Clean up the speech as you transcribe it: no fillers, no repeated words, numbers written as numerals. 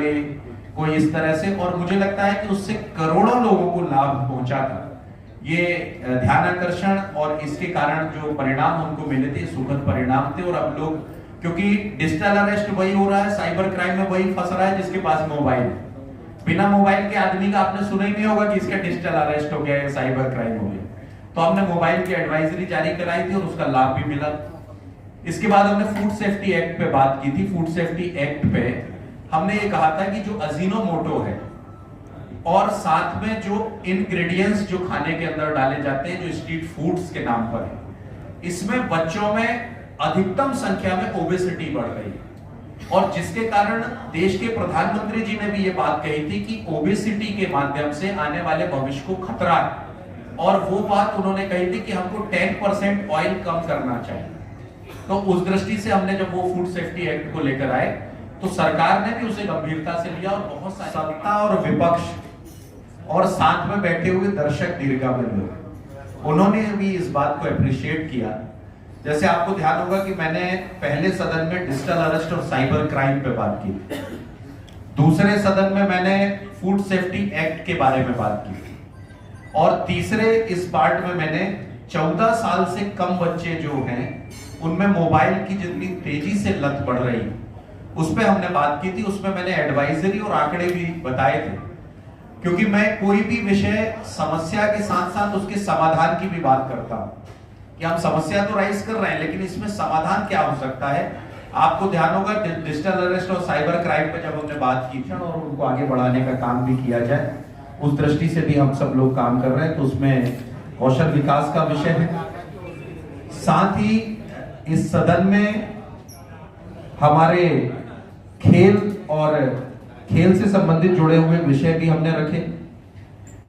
ले, कोई इस तरह से, और मुझे लगता है कि उससे करोड़ों लोगों को लाभ पहुंचा था। ये ध्यान आकर्षण और इसके कारण जो परिणाम उनको मिले थे सुखद परिणाम थे। और अब लोग, क्योंकि डिजिटल अरेस्ट वही हो रहा है, साइबर क्राइम में वही फंस रहा है जिसके पास मोबाइल है। बिना मोबाइल के आदमी का आपने सुना ही नहीं होगा कि इसका डिजिटल अरेस्ट हो गया या साइबर क्राइम हो गया। तो हमने मोबाइल की एडवाइजरी जारी कराई थी और उसका लाभ भी मिला। इसके बाद हमने फूड सेफ्टी एक्ट पे बात की थी। फूड सेफ्टी एक्ट पे हमने ये कहा था कि जो अजीनोमोटो है और साथ में जो इंग्रेडिएंट्स जो खाने के अंदर डाले जाते हैं जो स्ट्रीट फूड्स के नाम पर है, इसमें बच्चों में अधिकतम संख्या में ओबेसिटी बढ़ रही है। और जिसके कारण देश के प्रधानमंत्री जी ने भी ये बात कही थी कि ओबेसिटी के माध्यम से आने वाले भविष्य को खतरा है। और वो बात उन्होंने कही थी कि हमको 10% ऑयल कम करना चाहिए। तो उस दृष्टि से हमने जब वो फूड सेफ्टी एक्ट को लेकर आए तो सरकार ने भी उसे गंभीरता से लिया और बहुत सारी सत्ता और विपक्ष और साथ में बैठे हुए दर्शक दीर्घावन लोग, उन्होंने भी इस बात को अप्रिशिएट किया। जैसे आपको ध्यान होगा कि मैंने पहले सदन में डिजिटल अरेस्ट और साइबर क्राइम पे बात की, दूसरे सदन में मैंने फूड सेफ्टी एक्ट के बारे में बात की, और तीसरे इस पार्ट में मैंने 14 साल से कम बच्चे जो हैं उनमें मोबाइल की जितनी तेजी से लत बढ़ रही उस पर हमने बात की थी। उसमें मैंने एडवाइजरी और आंकड़े भी बताए थे, क्योंकि मैं कोई भी विषय समस्या के साथ साथ उसके समाधान की भी बात करता हूं कि हम समस्या तो राइज कर रहे हैं लेकिन इसमें समाधान क्या हो सकता है। आपको ध्यान होगा डिजिटल अरेस्ट और साइबर क्राइम पे जब हमने बात की थी और उनको आगे बढ़ाने का काम भी किया जाए, उस दृष्टि से भी हम सब लोग काम कर रहे हैं। तो उसमें कौशल विकास का विषय है। साथ ही इस सदन में हमारे खेल और खेल से संबंधित जुड़े हुए विषय भी हमने रखे।